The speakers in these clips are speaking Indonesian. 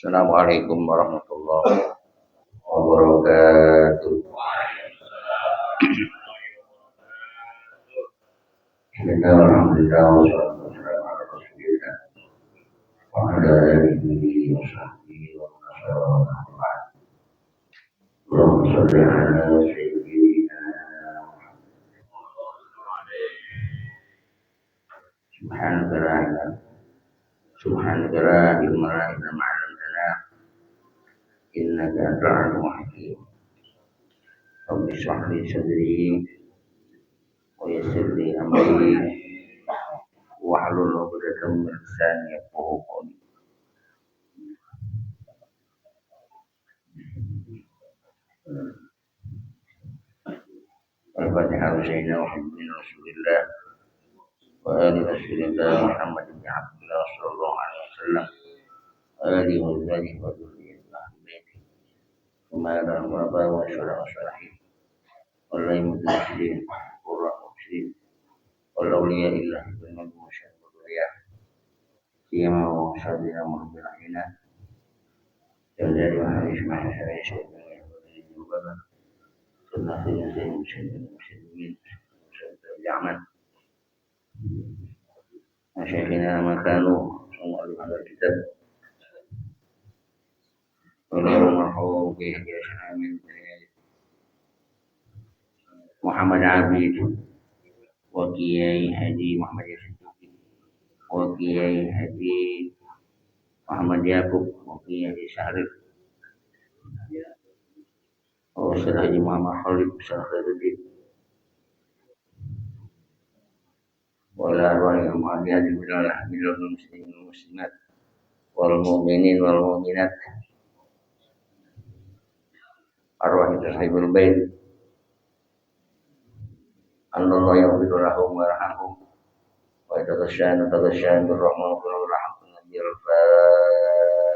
Assalamualaikum warahmatullahi wabarakatuh. Bismillahirrahmanirrahim. Wassalatu wassalamu ala Rasulillah wa ala alihi wa sahbihi wa man wala. Allahumma shalli ala sayyidina Subhanaka la ilma lana illa ma 'allamtana innaka antal alimul hakim. Rabbi shrah li sadri wa yassir li amri wahlul 'uqdatam min lisani yafqahu qawli. Al-Fatihah Sayyidina Muhammad Rasulillah wa ali Rasulillah Muhammad bin Abdullah sallallahu alaihi wasallam ali wa alihi wa dzurriyyatihi kemana meraba wa syara wa syarahi wallahi mudahidin qurra muslim wallahu liya illa bin musyad wa kiyama wa syadina murbina jadi hadis mahal syai'in juga sunnah sayyidina muslimin zaman masyayikhina makanu semua ada kitab Allahu bihi amin Muhammad Abid wa Kiai Haji Muhammad Yasin wa Kiai Haji Muhammad Yaqub wa Kiai Haji Syarif wa Haji Muhammad Khalid Syarif wa la arwah al-mu'adiyah bil muslimin wal muslimat wal mu'minin wal mu'minat arwah sahibul bait Allah yaghfiru lahum wa yarhamhum wa yataghashshan birrahman wa rahmatin nabiyil Fatihah.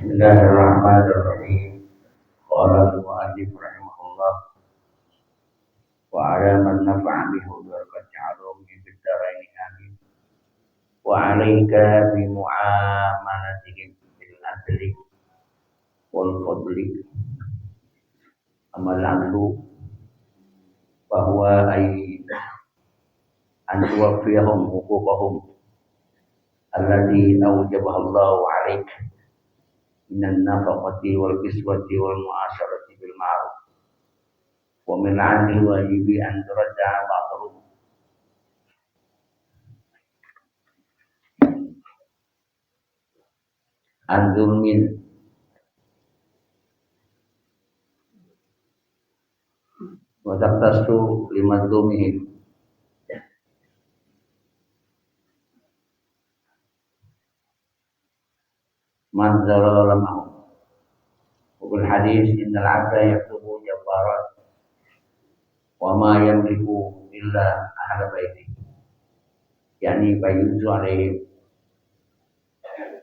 Bismillahirrahmanirrahim. Qala al-mu'allif rahimahullah wa 'ala man nafa'a bihi barakat ja'alhum min bid-daraini amin wa 'alaika bi mu'amalatihim bil adli wal fadli amal adlu bahwa an tuwaffiyahum huquqahum allati awjabaha Allahu 'alaik minan nafaqati wal kiswati wal mu'asyarati bil ma'ruf wa min 'anil wajibi an turadda ba'dhum an zulmin wa taqtasu limadlumihim man zalala lama'u wal hadis innal 'abda yaktubu jabbaran wa ma yamliku illa ahla baiti yani bayyuzu alaihim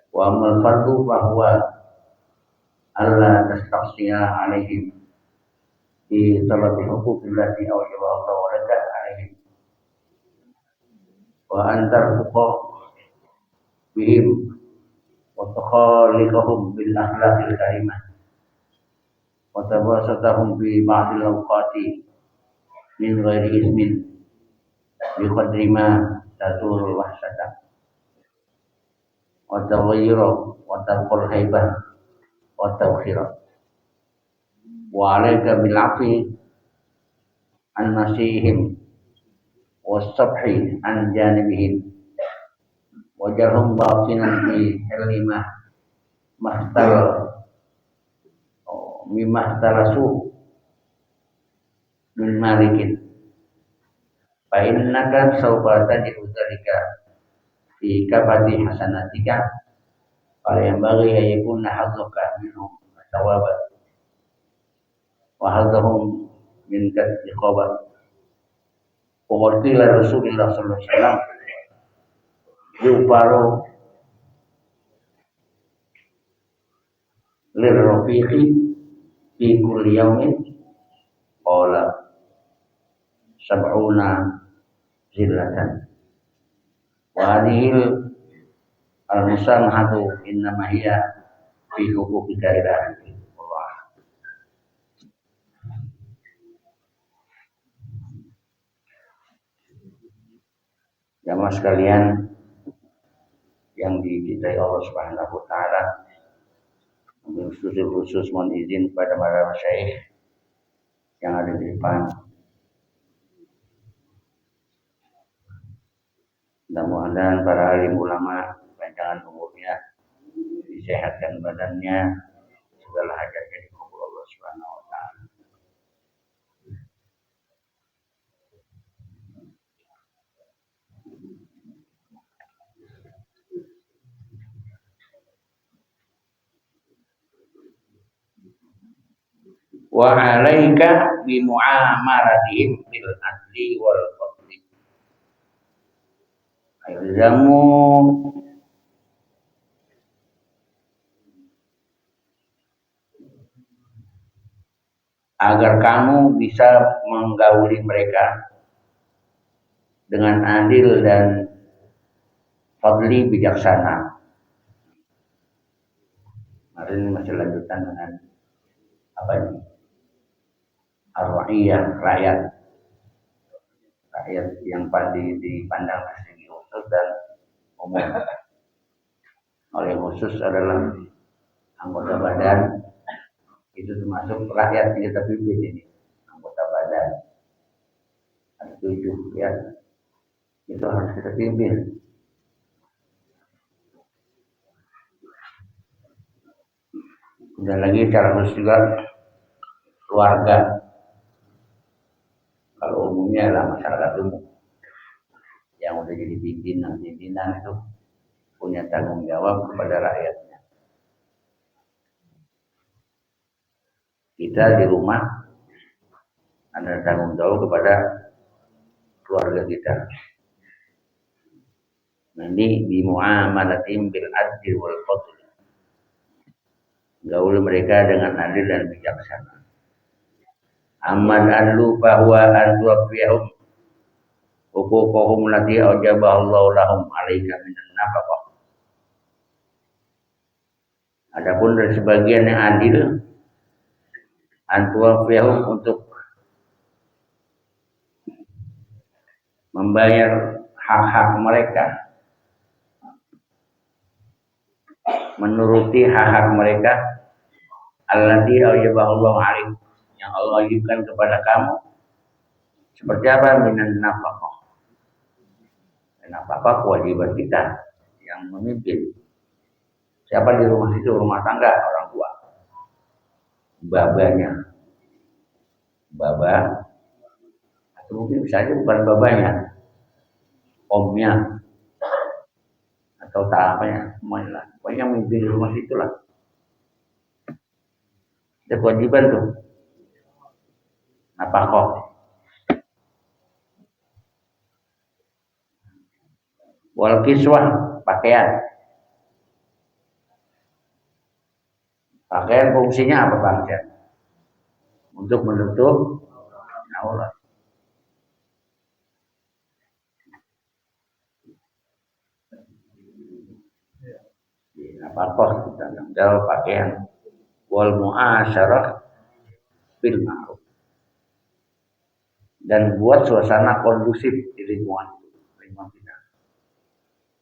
wa amal fardu bahwa alla tastaqsiya alaihim di talabil huquq allati awjaba Allah wa laka alaihim wa antar fuqa bihim wa takhaliqahum bil akhlaqil karimah wa tabasatahum bi ba'dil awqati min ghairi ismin bi qadri ma tatul wahsata wa taghayyura wa tarqul haibah wa tawkhira wa alayka bil afi an nasihim wasabhi an janibihim wajarhum batinan fi halimah mahtal mimah tarasu min malikin fa innaka sawfa tajidu dzalika fi kabati hasanatika fala yanbaghi an yakuna hadzuka minhum thawaba wa hadzahum min iqabat wa qala Rasulullah sallallahu alaihi wasallam yubaru lirrafiqi fi kulli yawmin qala sab'una zillatan wa hadhihi al-musamahatu innama hiya fi huquqika ila Allah. Jamaah sekalian yang dicintai Allah Subhanahu wa taala, khusus mohon izin kepada para masyayikh yang ada di depan. Mudah-mudahan para alim ulama panjangan umurnya, disehatkan badannya, segala hajatnya dikabul Allah Subhanahu wa taala. Wa 'alaika bi mu'amalatihim bil adli wal fadli. Ilzamu agar kamu bisa menggauli mereka dengan adil dan fadli bijaksana. Hari ini masih lanjutan dengan apa ini? Ar-ra'iyah, rakyat yang dipandang dari segi khusus dan umum. Oleh khusus adalah anggota badan, itu termasuk rakyat yang kita pimpin ini, anggota badan. Ada 7 ya, itu harus kita pimpin. Dan lagi cara khusus juga keluarga. Kalau umumnya adalah masyarakat umum yang udah jadi pimpinan itu punya tanggung jawab kepada rakyatnya. Kita di rumah ada tanggung jawab kepada keluarga kita. Nanti di muamalatim bil adli wal fadl. Gaul mereka dengan adil dan bijaksana. Amman adlu bahwa antuwafiyahum huquqahum lati aujaballahu lahum alaika minan nafaqah. Adapun dari sebagian yang adil antuwafiyahum untuk membayar hak-hak mereka, menuruti hak-hak mereka allati aujaballahu alaika, yang Allah wajibkan kepada kamu, seperti apa? Minan nafaqah. Nafaqah kewajiban kita yang memimpin. Siapa di rumah itu? Rumah tangga, orang tua, babanya, baba, atau mungkin bisa aja bukan babanya, omnya, atau tak apanya, semuanya lah. Pokoknya memimpin di rumah situ lah. Ada kewajiban tuh. Nafaqah. Wal kiswah, pakaian. Pakaian fungsinya apa pakaian? Untuk menutup aurat. Nafaqah kita jawab pakaian. Wal mu'asyarah bil ma'ruf. Dan buat suasana kondusif di lingkungan kita.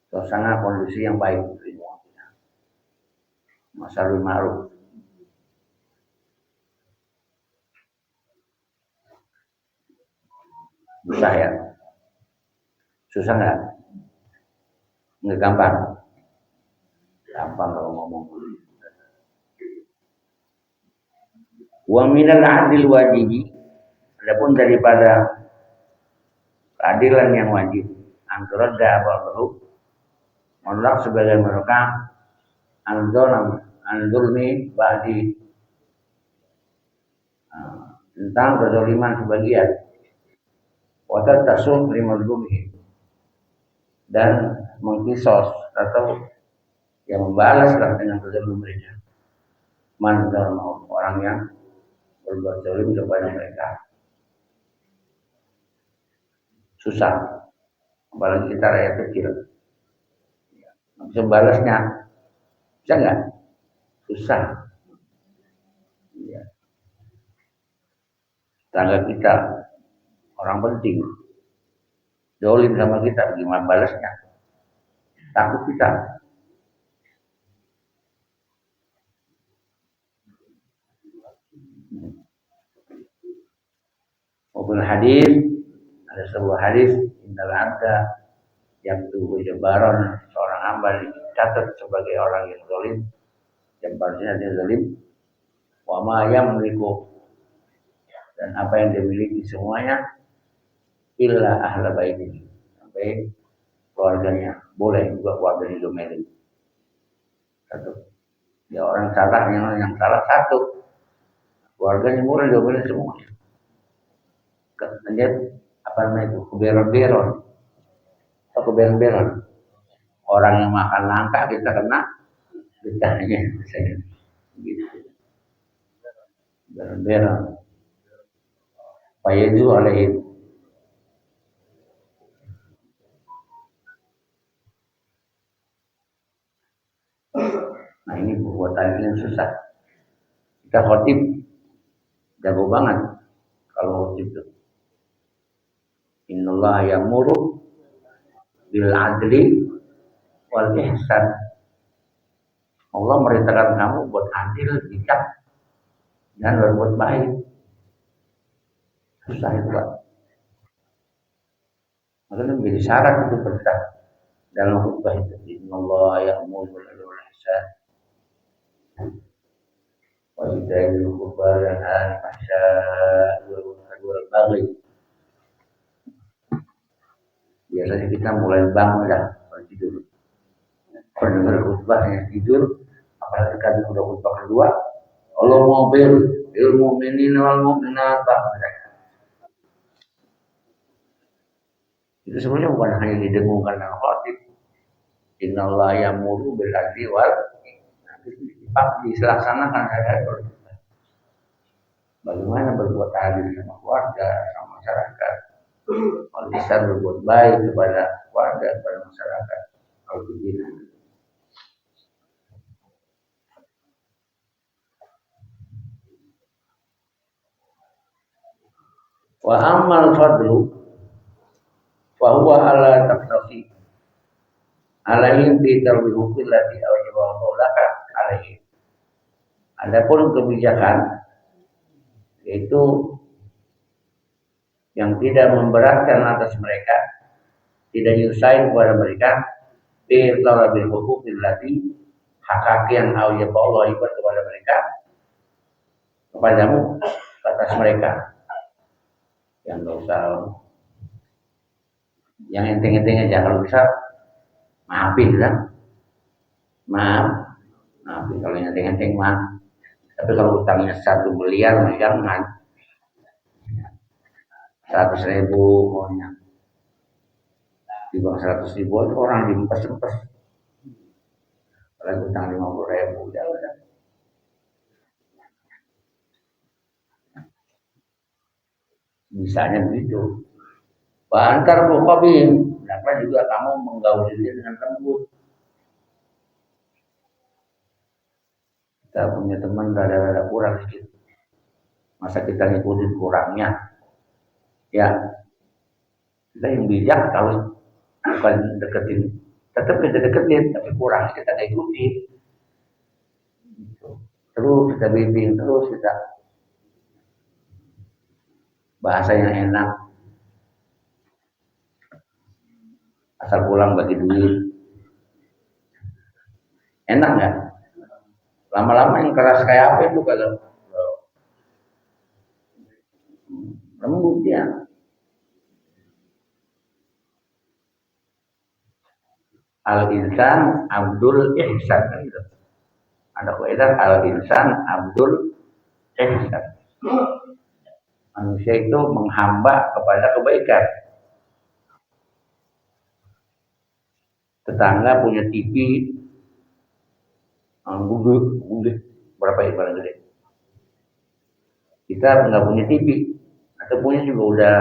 Suasana kondusif yang baik di lingkungan kita. Masyarul ma'ruf. Susah ya. Susah nggak? Nggak gampang. Gampang kalau ngomong. Wa minal adil wajibi, adapun daripada keadilan yang wajib antara ba'dahu menolak sebagian mereka anzulmi ba'di tentang kezaliman sebagian wa tasum limadlumi dan mengkisos atau yang membalaslah dengan kezaliman mereka mantan orang yang berbuat zalim kepada mereka. Susah, apalagi kita rakyat kecil. Bisa balasnya, bisa nggak? Susah. Ya. Tangga kita orang penting, zalim sama kita, gimana balasnya? Takut kita. Maupun hadis, ada sebuah hadis innal abda yang tubuh jabaran, seorang hamba dicatat sebagai orang yang zalim, yang pastinya dia zalim. Wa ma yamliku, dan apa yang dimiliki semuanya illa ahla baiti, sampai keluarganya, boleh juga keluarganya domelin. Satu. Ya orang salah yang salah satu, keluarganya boleh domelin semua. Dia apa namanya itu keberon-beron atau keberon-beron, orang yang makan langka kita kena getahnya misalnya gitu, beron-beron itu oleh itu. Nah ini perbuatan yang susah. Kita khotib jago banget kalau khotib itu. Innallaha ya'muru bil adli wal ihsan. Allah merintahkan kamu buat adil, bijak, dan berbuat baik. Susah itu Pak. Makanya menjadi syarat itu perintah dalam khutbah itu. Innallaha ya'muru bil adli wal ihsan wa ita'i dzil qurba wa yanha 'anil fahsya'i wal munkari wal baghi. Biasanya kita mulai bangun dah kalau tidur. Kalau dengar khutbahnya tidur, apalagi kan udah khutbah kedua, Allah mau bil mu'minin wal mu'minat. Itu sebenarnya bukan hanya didengungkan dengan khotib. Innallaha ya'muru bil adli wal ihsan, dilaksanakan ada. Bagaimana berbuat adil sama keluarga, sama masyarakat. Kalau bisa berbuat baik kepada keluarga, kepada masyarakat. Kalau begini. Wa amal fadlu wa huwa ala taqtafi alaihim fi tarwi hukullati awjibahu laka alaihim. Adapun kebijakan yaitu yang tidak memberatkan atas mereka, tidak nyusahin kepada mereka, bi talabil hukukillati hak-hak yang Allah ibarat kepada mereka, kepadamu atas mereka. Yang enggak usah, yang enteng-enteng aja, kalau bisa maafin lah, maafin kalau yang enteng-enteng maaf. Tapi kalau utangnya 1 miliar, jangan 100.000 pokoknya. Di bawah 100.000 orang diempes-empes. Kalau utang 50.000, ya udah. Misalnya begitu. Bantar bukhobin, kenapa juga kamu menggauli dia dengan lembut. Kita punya teman rada-rada kurang sedikit. Masa kita ngikutin kurangnya? Ya, kita yang bijak kalau bukan deketin, tetap kita deketin, tapi kurang kita ikuti. Terus kita bimbing, terus kita bahasa yang enak. asal pulang bagi duit. Enak nggak? Lama-lama yang keras kayak apa itu kalau lembut ya. Al insan Abdul Ihsan kan gitu. Ada kaidah al insan Abdul Ihsan. Manusia itu menghamba kepada kebaikan. Tetangga punya TV, gede, berapa ibarat gede. Kita nggak punya TV, atau punya juga udah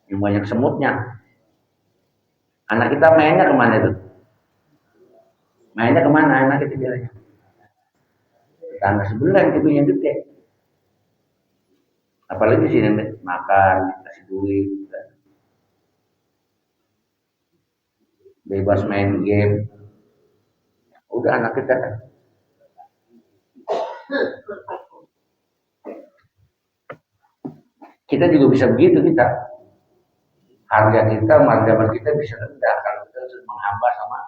yang banyak semutnya. Anak kita mainnya kemana tuh? Mainnya kemana anak kita bilangnya? Tetangga sebelah yang TV-nya gede. Apalagi sini makan, kasih duit, bebas main game. Udah anak kita kan. Kita juga bisa begitu kita. Harga kita, martabat kita bisa rendah kalau kita menghamba sama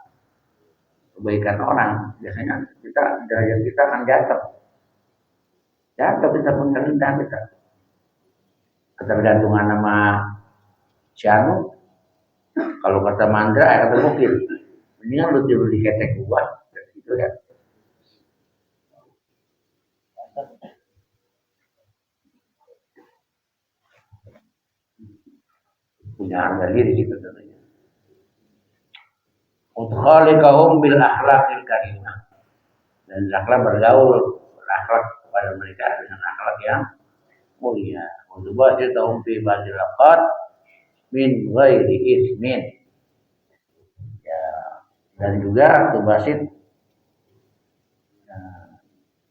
kebaikan orang. Biasanya kita derajat kita akan jatuh. Jatuh kita pun rendah kita. Ketergantungan sama si Anu, kalau kata Mandra kata mungkin mendingan lu tidur di ketek gua gitu ya. Punya harga diri gitu tentunya. Utkhaliqahum bil akhlaqil karimah. Dan akhlak berakhlak kepada mereka dengan akhlak yang mulia. Untuk bahasitahum fi ba'dil laqad min ghairi ismin. Ya, dan juga tubasit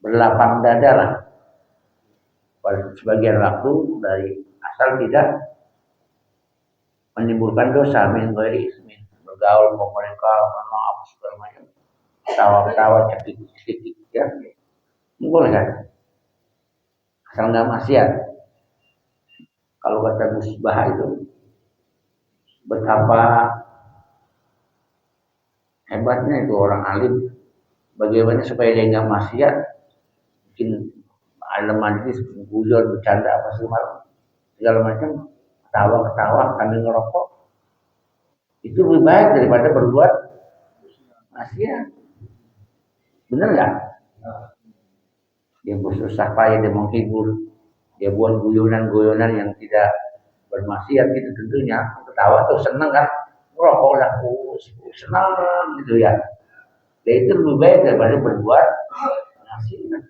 berlapang dada lah pada sebagian waktu dari asal tidak menimbulkan dosa min ghairi ismin, bergaul sama mereka karena apa segala macam, tawa-tawa cekik-cekik ya, boleh kan? Asal nggak maksiat. Kalau kata Gus Bah itu betapa hebatnya itu orang alim, bagaimana supaya dia nggak maksiat, bikin ada majlis guyon bercanda apa segala macam, ketawa sambil ngerokok, itu lebih baik daripada berbuat maksiat. Bener nggak? Dia bersusah payah, dia menghibur, dia buat guyonan yang tidak bermaksiat gitu, tentunya ketawa tuh seneng kan, ngerokok lah, senang gitu ya. Dan itu lebih baik daripada berbuat maksiat.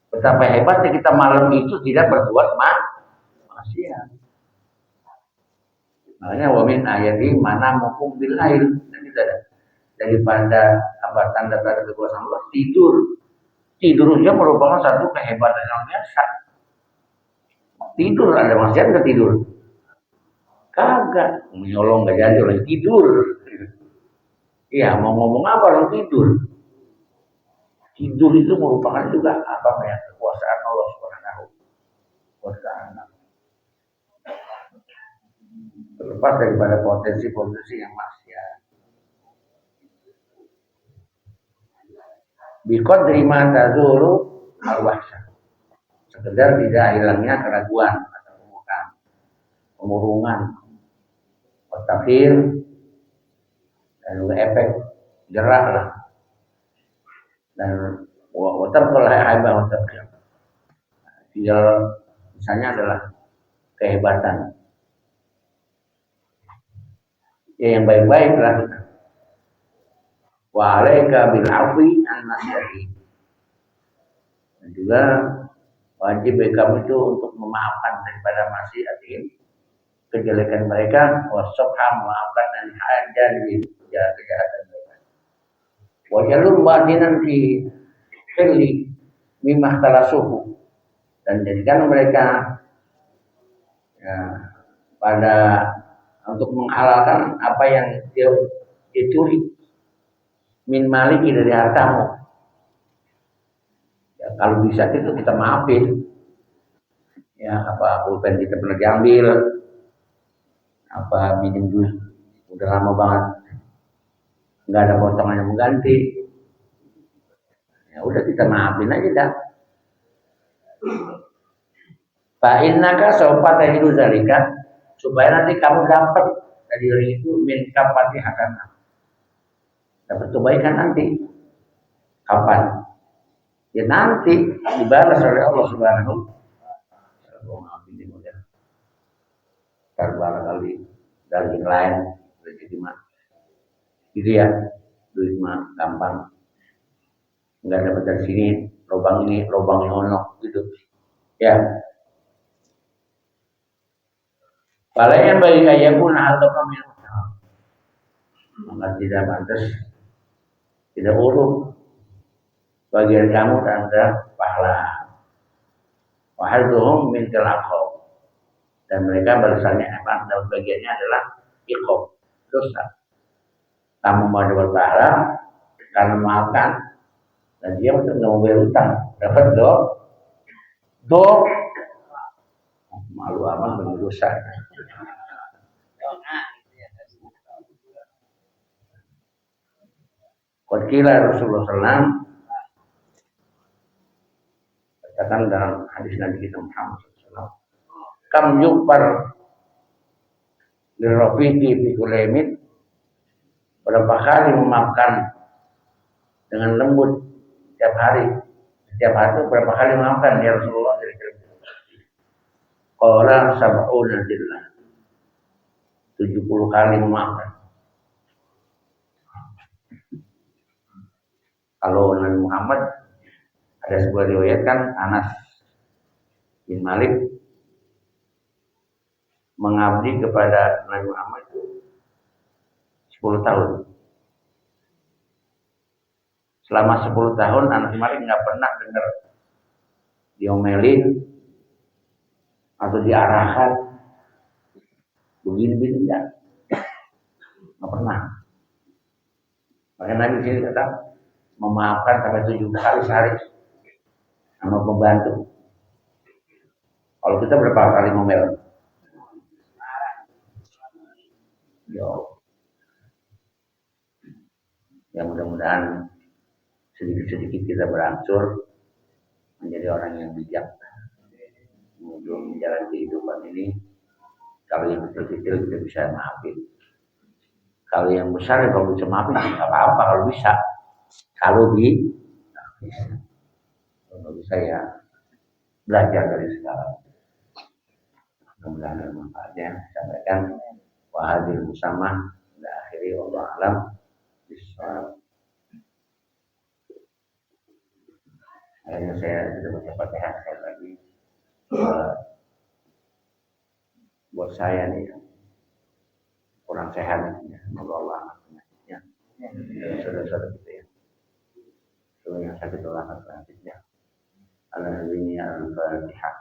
Betapa hebatnya kita malam itu tidak berbuat maksiat. Makanya wamin ayati mana mukum bil air, daripada apa tanda-tanda kekuasaan Allah, tidurnya merupakan satu kehebatan yang biasa. Tidur ada maksiat nggak tidur? Kagak, menyolong nggak jadi orang tidur. Iya, mau ngomong apa orang tidur? Tidur itu merupakan juga apa ya, kekuasaan Allah Subhanahu wa Ta'ala. Terlepas daripada potensi-potensi yang maksiat. Biqadri ma tazulu al-wahsyah. Sekedar tidak hilangnya keraguan atau kemurungan, otakir, dan juga efek gerak lah. Dan watar telah haibah otakir. Tinggal misalnya adalah kehebatan. Ya, yang baik-baik lah. Wa alaika bil afwi an nasyati. Dan juga wajib bagi kamu itu untuk memaafkan daripada maksiatin, kejelekan mereka, wasofha, memaafkan dan hajar di kejahatan mereka. Wajalum batinan fi hilli mimah talasuhu, dan jadikan mereka ya, pada untuk menghalalkan apa yang dia curi min maliki dari hartamu. Ya, kalau bisa itu kita maafin. Ya, apa pulpen kita pernah diambil, apa minjem duit udah lama banget nggak ada potongan yang mengganti. Ya udah kita maafin aja dah. Fa innaka sawfa tajidu zalika, supaya nanti kamu dapat dari orang itu min kapati hasanah. Dapat kebaikan nanti. Kapan? Ya nanti dibalas oleh Allah Subhanahu wa taala. Karena kali dari yang lain rezeki mah gitu ya, duit mah gampang, nggak dapat dari sini, lubang ini lubang yang ono gitu ya. Palanya bagi kaya pun atau kami maka tidak pantas, tidak urut bagian kamu dan pahala. Wahaduhum min tilaqob, dan mereka balasannya apa? Dan bagiannya adalah iqob, dosa. Kamu mau dapat pahala karena maafkan, dan dia untuk nggak mau bayar utang, dapat do malu amat berdosa. Qala Rasulullah SAW katakan dalam hadis Nabi kita Muhammad SAW, kam yukbar lirofiki fi kulemit, berapa kali memaafkan dengan lembut setiap hari itu berapa kali memaafkan ya Rasulullah? Qala sab'una dillah, 70 kali memaafkan. Kalau Nabi Muhammad, ada sebuah riwayat kan, Anas bin Malik mengabdi kepada Nabi Muhammad 10 tahun. Selama 10 tahun Anas bin Malik nggak pernah dengar diomelin atau diarahkan begini-begini, nggak pernah. Makanya Nabi sini tetap memaafkan sampai 7 kali sehari sama pembantu. Kalau kita berapa kali ngomel? Ya mudah-mudahan sedikit-sedikit kita berangsur menjadi orang yang bijak untuk menjalani kehidupan ini. Kalau yang kecil-kecil kita bisa maafin. Kalau yang besar ya kalau bisa maafin nggak apa-apa kalau bisa. Kalau bisa ya belajar dari sekarang. Mudah-mudahan manfaatnya sampaikan wahadil musamah ila akhiri wallahu alam bisawab. Akhirnya saya sudah baca Fatihah sekali lagi buat saya nih kurang sehat ya, semoga Allah penyakitnya saudara-saudara kita ya, semua yang sakit Allah penyakitnya. Alhamdulillah al-Fatihah.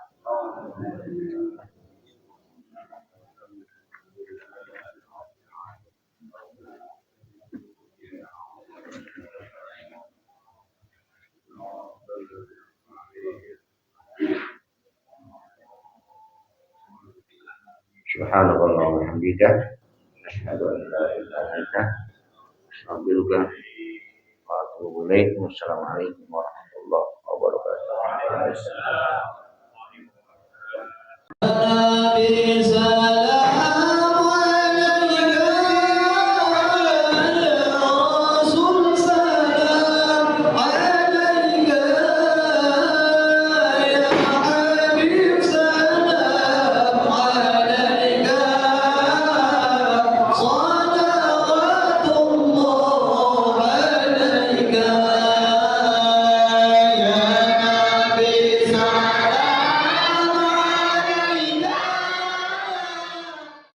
Subhanallah wa bihamdika asyhadu an la ilaha illa anta astaghfiruka wa atubu ilaik. Wassalamualaikum warahmatullahi wabarakatuh.